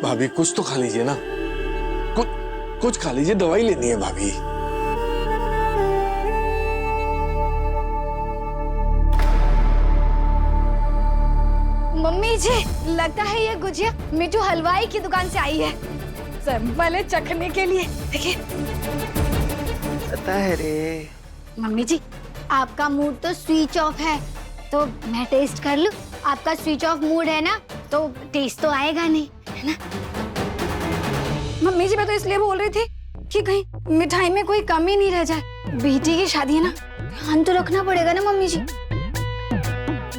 भाभी कुछ तो खा लीजिए ना, कुछ खा लीजिए, दवाई लेनी है भाभी। मम्मी जी, लगता है ये गुजिया मिठू हलवाई की दुकान से आई है, पहले चखने के लिए। देखिए, पता है रे। मम्मी जी, आपका मूड तो स्विच ऑफ है, तो मैं टेस्ट कर लूं? आपका स्विच ऑफ मूड है ना, तो टेस्ट तो आएगा नहीं, है ना? मम्मी जी, मैं तो इसलिए बोल रही थी कि कहीं मिठाई में कोई कमी नहीं रह जाए। बेटी की शादी है ना, ध्यान तो रखना पड़ेगा ना मम्मी जी।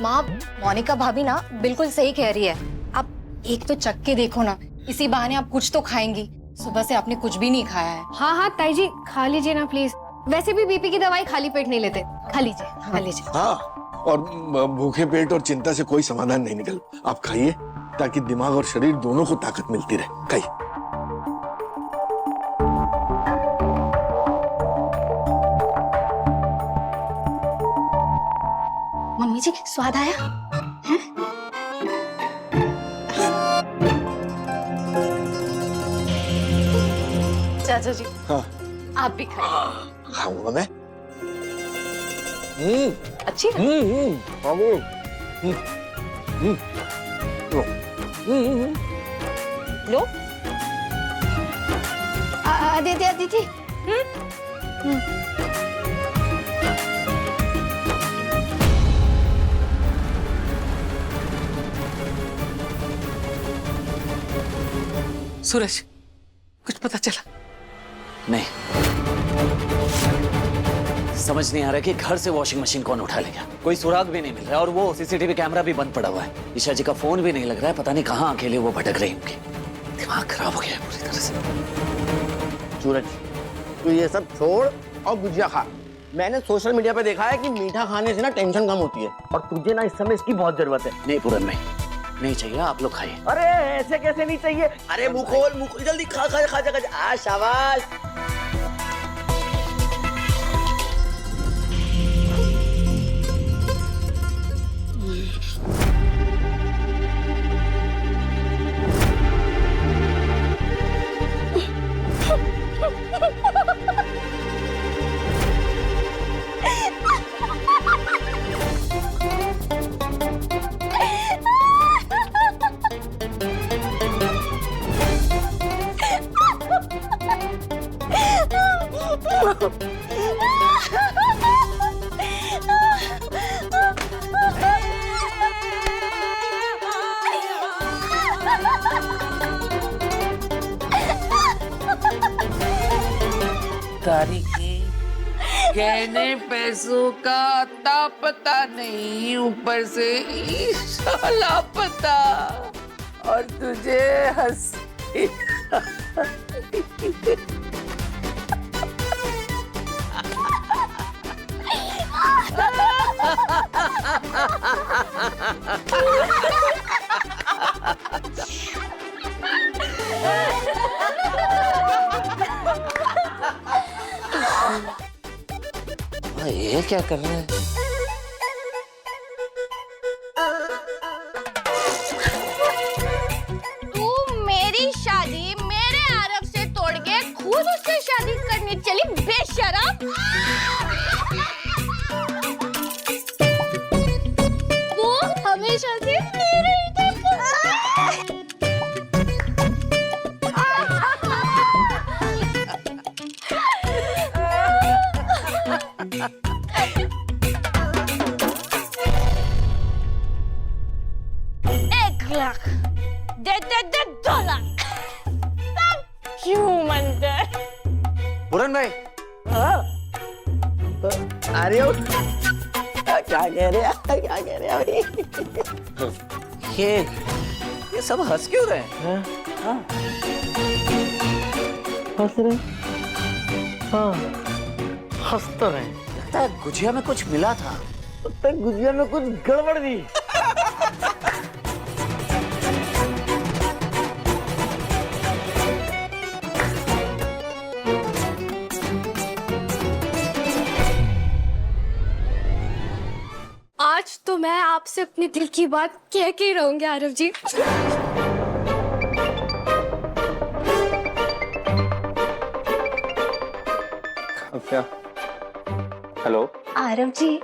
माँ, मोनिका भाभी ना बिल्कुल सही कह रही है। आप एक तो चख के देखो ना, इसी बहाने आप कुछ तो खाएंगी। सुबह से आपने कुछ भी नहीं खाया है। हाँ हाँ ताई जी, खा लीजिए ना प्लीज। वैसे भी बीपी की दवाई खाली पेट नहीं लेते। खा लीजिए, खा लीजिए। हाँ, और भूखे पेट और चिंता से कोई समाधान नहीं निकल। आप खाइए ताकि दिमाग और शरीर दोनों को ताकत मिलती रहे। खाइए। मम्मी जी, स्वाद आया? चाचा जी, हाँ, आप भी खाइए। खाऊंगा मैं। अच्छी है? लो। दीदी। सूरज, कुछ पता चला? नहीं, समझ नहीं आ रहा कि घर से वॉशिंग मशीन कौन उठा ले गया। कोई सुराग भी नहीं मिल रहा और वो सीसीटीवी कैमरा भी बंद पड़ा हुआ है। ईशा जी का फोन भी नहीं लग रहा है। पता नहीं कहाँ अकेले वो भटक रही होंगी। दिमाग खराब हो गया है पूरी तरह से। सूरज, तू ये सब छोड़ और गुजिया खा। मैंने सोशल मीडिया पे देखा है कि मीठा खाने से ना टेंशन कम होती है, और तुझे ना इस समय इसकी बहुत जरूरत है। नहीं पूरन, नहीं चाहिए, आप लोग खाइए। अरे ऐसे कैसे नहीं चाहिए? अरे मुंह खोल, जल्दी खा खा खा खा खा। शाबाश। तारीखी गहने पैसों का अता पता नहीं, ऊपर से ईशा लापता और तुझे हंस ये क्या कर रहे हैं? तू मेरी शादी मेरे आरब से तोड़ के खुद उससे शादी करने चली, बेशरम। तू हमेशा से मेरे ही $1 दे 2 लाख। क्यों मंदिर? पूरन भाई, अरे क्या कह रहे हैं? क्या कह रहे हैं भाई? ये सब हंस क्यों रहे हैं? हंस रहे? हाँ, हंस तो रहे। लगता है गुजिया में कुछ मिला था। तो गुजिया में कुछ गड़बड़ थी। आज तो मैं आपसे अपने दिल की बात कह के ही रहूंगी आरव जी। क्या? हेलो। आरव जी,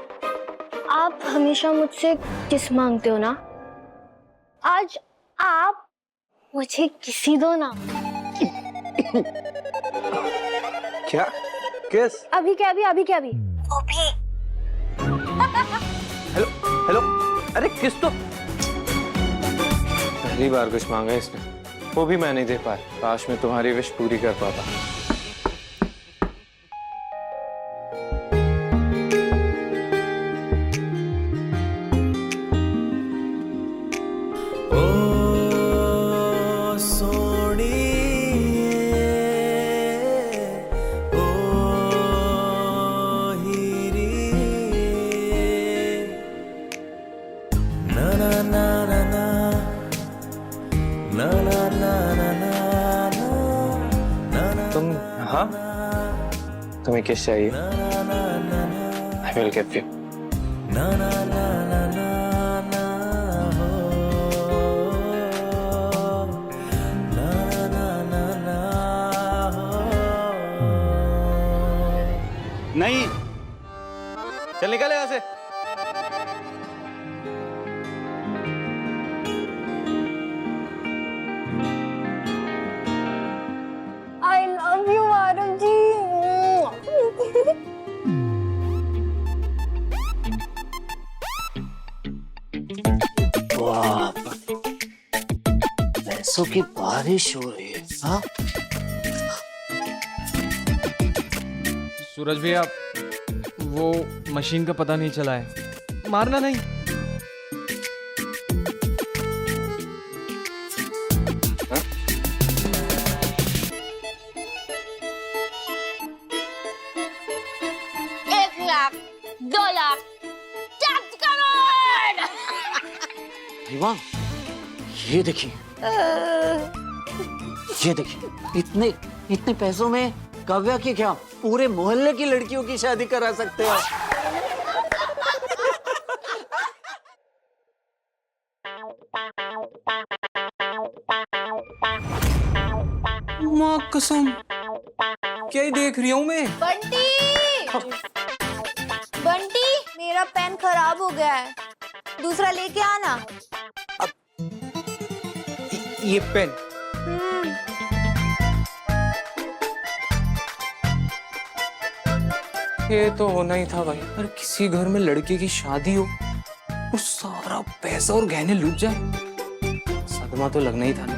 आप हमेशा मुझसे किस मांगते हो ना, आज आप मुझे किसी दो ना। क्या? किस? अभी क्या भी वो भी। Hello hello. अरे किस तो? पहली बार कुछ मांगा इसने, वो भी मैं नहीं दे पाया। काश मैं तुम्हारी विश पूरी कर पाता। तुम, हाँ, तुम्हें किस चाहिए? I will give you. नहीं, चल निकल यहाँ से। I love you, आरव जी। वाह, पैसों की बारिश हो रही है। हाँ, सूरज भैया, वो मशीन का पता नहीं चला है, मारना नहीं। लाख, 2 लाख, 4 करोड़। हिमा, ये देखिए, इतने इतने पैसों में काव्या की क्या पूरे मोहल्ले की लड़कियों की शादी करा सकते हो। माँ कसम, क्या ही देख रही हूँ मैं। बंटी, बंटी, मेरा पेन खराब हो गया है, दूसरा लेके आना। ये पेन? ये तो होना ही था भाई। अरे किसी घर में लड़के की शादी हो और सारा पैसा और गहने लूट जाए, सदमा तो लगना ही था ना।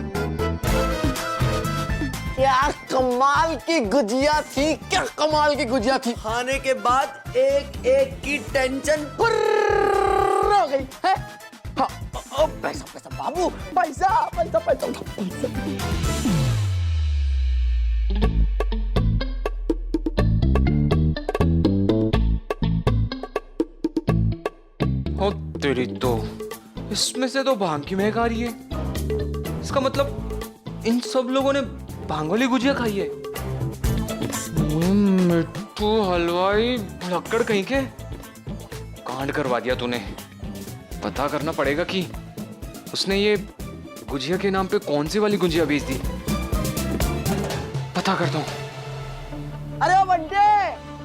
क्या कमाल की गुजिया थी, क्या कमाल की गुजिया थी। खाने के बाद एक एक की टेंशन फुर्र हो गई है। हाँ, पैसा पैसा बाबू, पैसा पैसा पैसा पैसा। ओ तेरी तो, इसमें से तो भांग की महक आ रही है। इसका मतलब इन सब लोगों ने भांग वाली गुजिया खाई है। मिट्टू हलवाई भुलक्कड़ कहीं के, कांड करवा दिया तूने। पता करना पड़ेगा कि उसने ये गुजिया के नाम पे कौन सी वाली गुजिया बेच दी। पता करता हूँ। अरे ओ बंटे,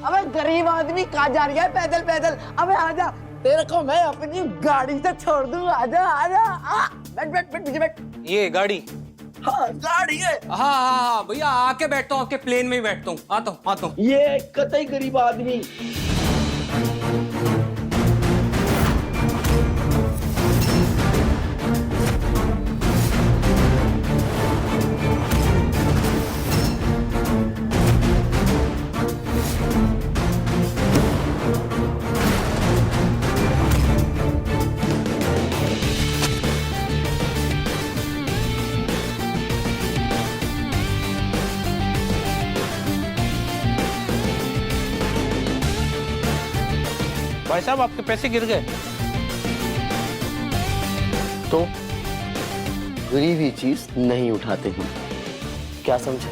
अबे गरीब आदमी कहाँ जा रही है पैदल पैदल। अबे आजा, तेरे को मैं अपनी गाड़ी से छोड़ दूँ। आजा आजा, बैठ बैठ बैठ, पीछे बैठ। ये गाड़ी? हाँ गाड़ी है। हाँ भैया, आके बैठता हूँ, आपके प्लेन में ही बैठता हूँ। आता हूँ। ये कतई गरीब आदमी। भाई साहब, आपके पैसे गिर गए। तो गरीबी चीज नहीं उठाते हैं, क्या समझे?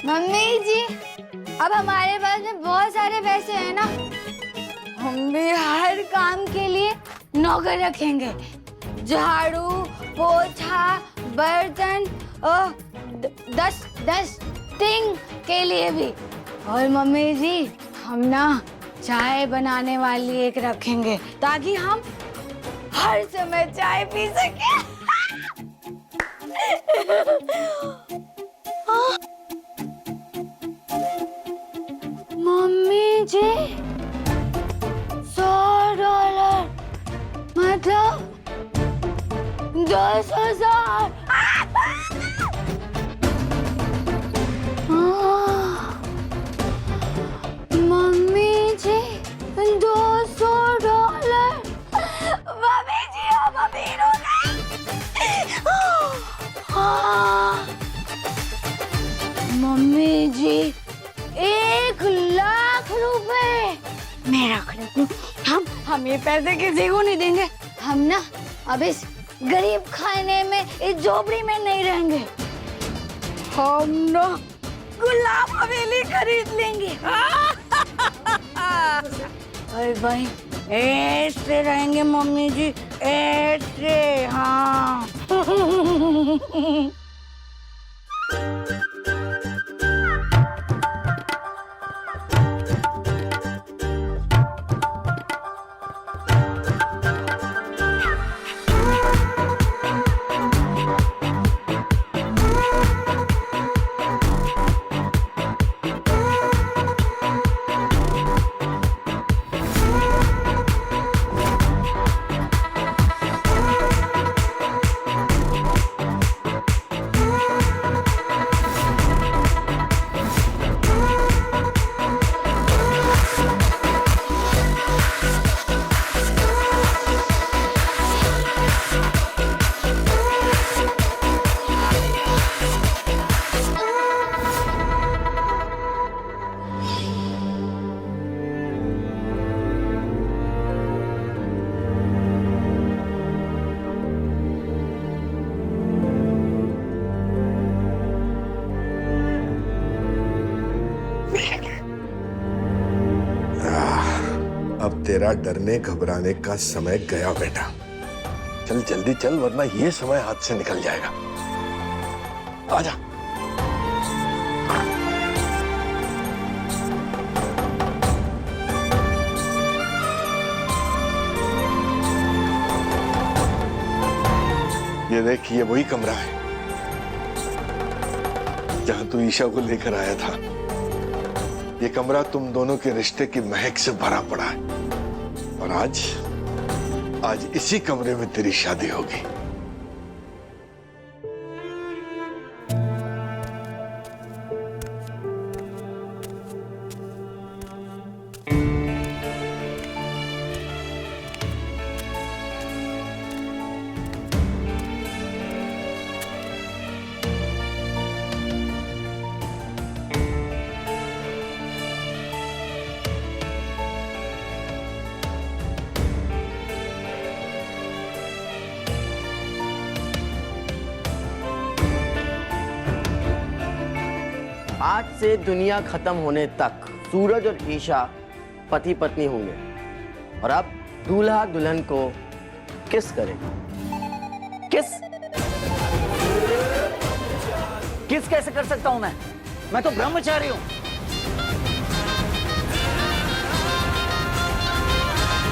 मम्मी जी, अब हमारे पास नौकर रखेंगे। झाड़ू, पोछा, बर्तन और डस्टिंग के लिए भी। और मम्मी जी हम ना चाय बनाने वाली एक रखेंगे ताकि हम हर समय चाय पी सके। मम्मी जी $100 मतलब 10,000। मम्मी जी $200। मम्मी जी अब अमीर हो गई। मम्मी जी 1,00,000 रुपए मैं रख लेती हूँ। हम ये पैसे किसी को नहीं देंगे। हम ना अब इस गरीब खाने में, इस झोपड़ी में नहीं रहेंगे। हम ना गुलाब हवेली खरीद लेंगे। अरे भाई ऐसे रहेंगे मम्मी जी, ऐसे। हाँ अब तेरा डरने घबराने का समय गया बेटा। चल जल्दी चल वरना ये समय हाथ से निकल जाएगा। आजा। ये देख, ये वही कमरा है जहां तू ईशा को लेकर आया था। ये कमरा तुम दोनों के रिश्ते की महक से भरा पड़ा है और आज इसी कमरे में तेरी शादी होगी। आज से दुनिया खत्म होने तक सूरज और ईशा पति पत्नी होंगे और अब दूल्हा दुल्हन को किस करेगा। किस कैसे कर सकता हूं मैं तो ब्रह्मचारी हूं।